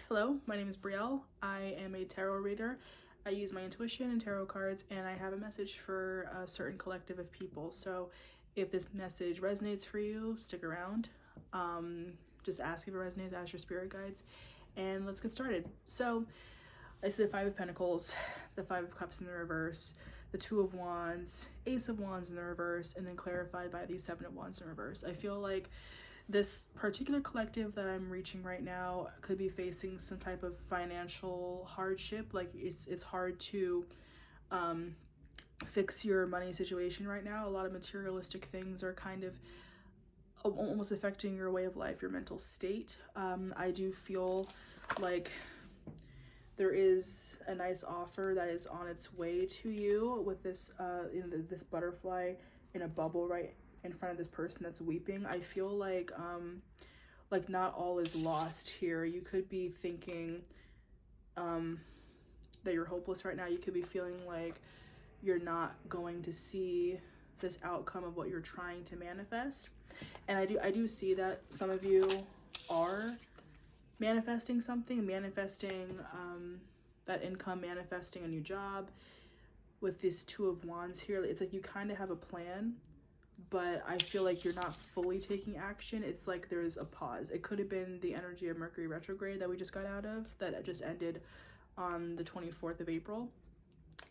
Hello, my name is Brielle. I am a tarot reader. I use my intuition and tarot cards, and I have a message for a certain collective of people. So if this message resonates for you, stick around. Just ask if it resonates, ask your spirit guides, and let's get started. So I see the Five of Pentacles, the Five of Cups in the reverse, the Two of Wands, Ace of Wands in the reverse, and then clarified by the Seven of Wands in reverse. I feel like this particular collective that I'm reaching right now could be facing some type of financial hardship. Like it's hard to fix your money situation right now. A lot of materialistic things are kind of almost affecting your way of life, your mental state. I do feel like there is a nice offer that is on its way to you with this this butterfly in a bubble right in front of this person that's weeping. I feel like not all is lost here. You could be thinking that you're hopeless right now. You could be feeling like you're not going to see this outcome of what you're trying to manifest. And I do see that some of you are manifesting something, manifesting that income, manifesting a new job. With this Two of Wands here, it's like you kind of have a plan, but I feel like you're not fully taking action. It's like there's a pause. It could have been the energy of Mercury retrograde that we just got out of, that just ended on the 24th of April.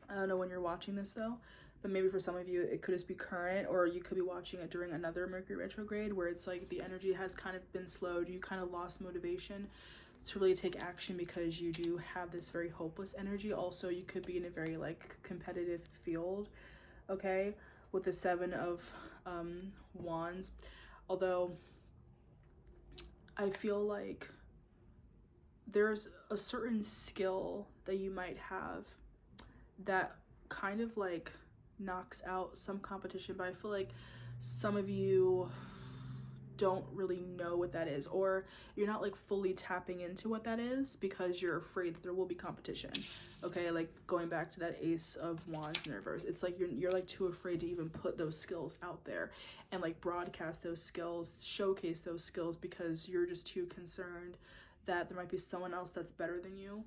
I don't know when you're watching this though, but maybe for some of you it could just be current, or you could be watching it during another Mercury retrograde where it's like the energy has kind of been slowed. You kind of lost motivation to really take action because you do have this very hopeless energy. Also, you could be in a very like competitive field, okay, with the Seven of Wands. Although I feel like there's a certain skill that you might have that kind of like knocks out some competition, but I feel like some of you don't really know what that is, or you're not like fully tapping into what that is because you're afraid that there will be competition. Okay, like going back to that Ace of Wands in the reverse, it's like you're like too afraid to even put those skills out there and like broadcast those skills, showcase those skills, because you're just too concerned that there might be someone else that's better than you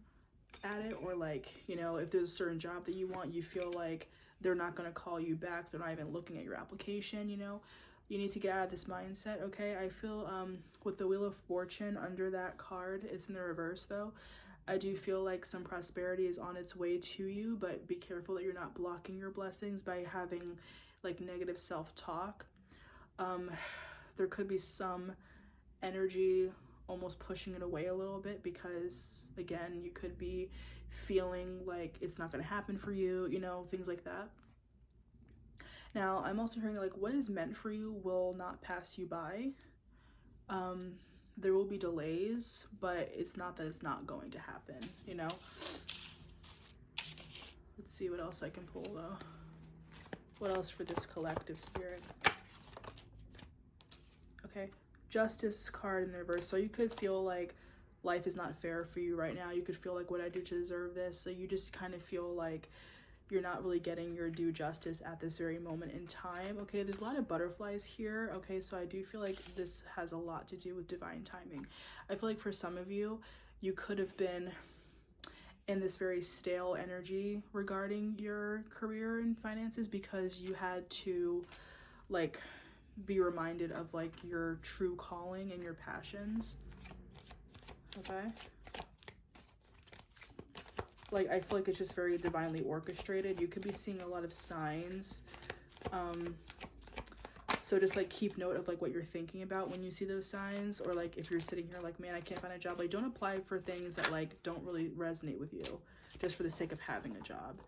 at it. Or like, you know, if there's a certain job that you want, you feel like they're not going to call you back, they're not even looking at your application. You know, you need to get out of this mindset. Okay, I feel with the Wheel of Fortune under that card, it's in the reverse though, I do feel like some prosperity is on its way to you, but be careful that you're not blocking your blessings by having like negative self-talk. There could be some energy almost pushing it away a little bit, because again, you could be feeling like it's not going to happen for you, you know, things like that. Now, I'm also hearing like what is meant for you will not pass you by. There will be delays, but it's not that it's not going to happen, you know. Let's see what else I can pull though. What else for this collective spirit? Okay, Justice card in the reverse. So you could feel like life is not fair for you right now. You could feel like, what I do to deserve this? So you just kind of feel like you're not really getting your due justice at this very moment in time. Okay, there's a lot of butterflies here. Okay, so I do feel like this has a lot to do with divine timing. I feel like for some of you, you could have been in this very stale energy regarding your career and finances because you had to like be reminded of like your true calling and your passions. Okay, like I feel like it's just very divinely orchestrated. You could be seeing a lot of signs, so just like keep note of like what you're thinking about when you see those signs. Or like if you're sitting here like, man, I can't find a job, like don't apply for things that like don't really resonate with you just for the sake of having a job.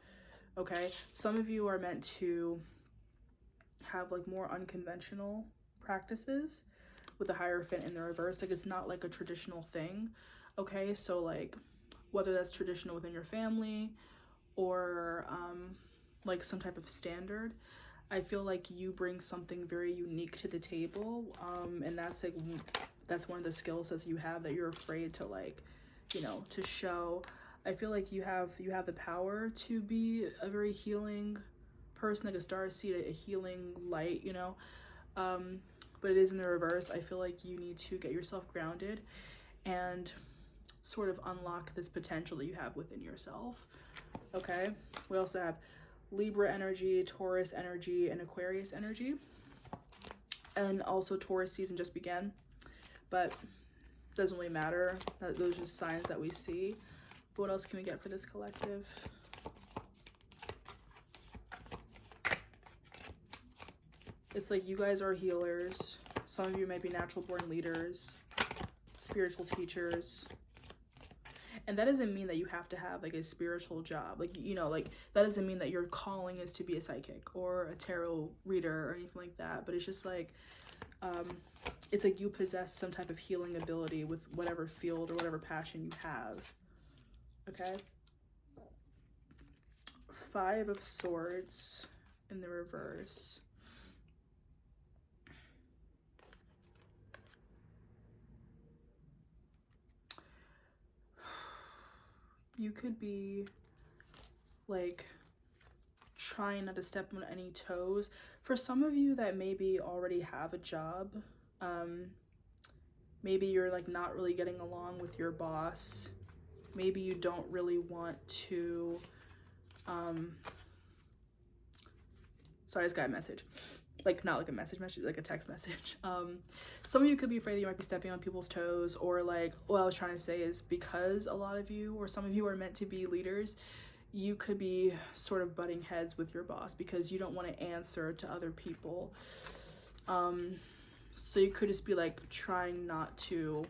Okay, some of you are meant to have like more unconventional practices with the Hierophant in the reverse. Like it's not like a traditional thing. Okay, so like whether that's traditional within your family or like some type of standard, I feel like you bring something very unique to the table, and that's like that's one of the skill sets you have that you're afraid to like, you know, to show. I feel like you have the power to be a very healing person, like a starseed, a healing light, you know, but it is in the reverse. I feel like you need to get yourself grounded and sort of unlock this potential that you have within yourself. Okay, we also have Libra energy, Taurus energy, and Aquarius energy. And also Taurus season just began, but doesn't really matter. Those are just signs that we see. But what else can we get for this collective? It's like you guys are healers. Some of you might be natural born leaders, spiritual teachers. And that doesn't mean that you have to have like a spiritual job. Like, you know, like that doesn't mean that your calling is to be a psychic or a tarot reader or anything like that. But it's just like, it's like you possess some type of healing ability with whatever field or whatever passion you have. Okay. 5 of Swords in the reverse. You could be like trying not to step on any toes. For some of you that maybe already have a job, maybe you're like not really getting along with your boss. Maybe you don't really want to, sorry, I just got a message. Like not like a message, like a text message. Some of you could be afraid that you might be stepping on people's toes, or like what I was trying to say is because a lot of you or some of you are meant to be leaders, you could be sort of butting heads with your boss because you don't want to answer to other people. So you could just be like trying not to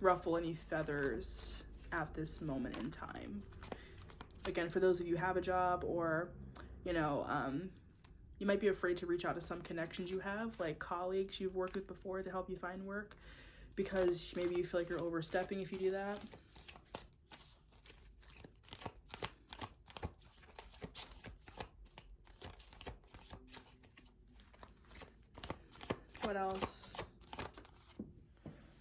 ruffle any feathers at this moment in time. Again, for those of you who have a job, or you know, you might be afraid to reach out to some connections you have, like colleagues you've worked with before, to help you find work, because maybe you feel like you're overstepping if you do that. What else?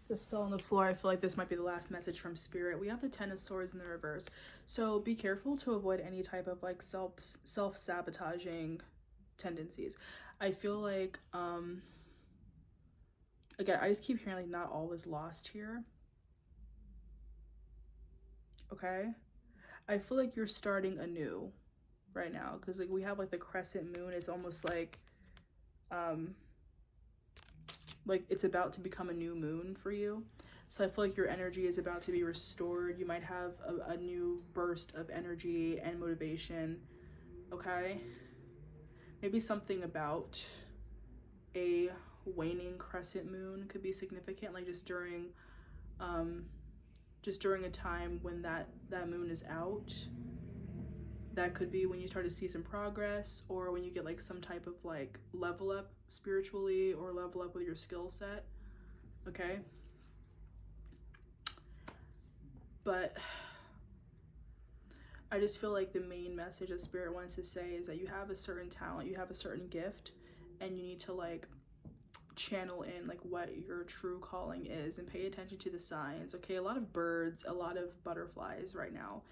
This fell on the floor. I feel like this might be the last message from Spirit. We have the 10 of Swords in the reverse. So be careful to avoid any type of like self-sabotaging tendencies. I feel like, again, I just keep hearing like not all is lost here. Okay? I feel like you're starting anew right now, because like we have like the crescent moon. It's almost like it's about to become a new moon for you. So I feel like your energy is about to be restored. You might have a new burst of energy and motivation. Okay? Maybe something about a waning crescent moon could be significant, like just during a time when that moon is out. That could be when you start to see some progress, or when you get like some type of like level up spiritually, or level up with your skill set. Okay? But I just feel like the main message that Spirit wants to say is that you have a certain talent, you have a certain gift, and you need to like channel in like what your true calling is and pay attention to the signs. Okay, a lot of birds, a lot of butterflies right now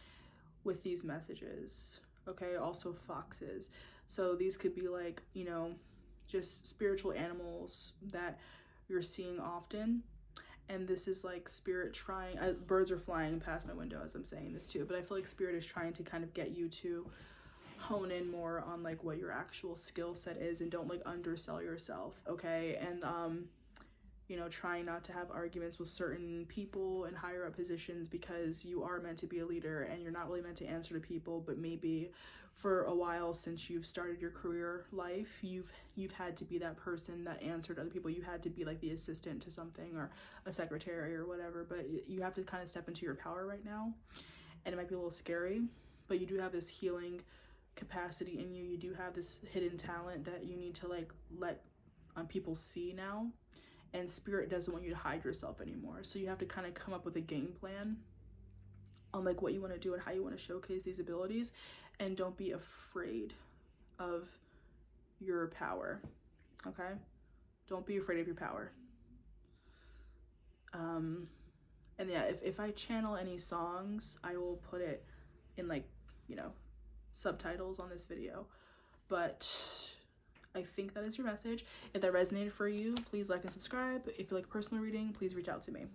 with these messages. Okay, also foxes. So these could be like, you know, just spiritual animals that you're seeing often. And this is like Spirit trying, birds are flying past my window as I'm saying this too, but I feel like Spirit is trying to kind of get you to hone in more on like what your actual skill set is, and don't like undersell yourself. Okay? And you know, trying not to have arguments with certain people in higher up positions, because you are meant to be a leader and you're not really meant to answer to people. But maybe for a while since you've started your career life, you've had to be that person that answered other people. You had to be like the assistant to something, or a secretary or whatever. But you have to kind of step into your power right now, and it might be a little scary, but you do have this healing capacity in you. You do have this hidden talent that you need to like let people see now. And Spirit doesn't want you to hide yourself anymore. So you have to kind of come up with a game plan on like what you want to do and how you want to showcase these abilities. And don't be afraid of your power. Okay? Don't be afraid of your power. And yeah, if I channel any songs, I will put it in like, you know, subtitles on this video. But I think that is your message. If that resonated for you, please like and subscribe. If you like personal reading, please reach out to me.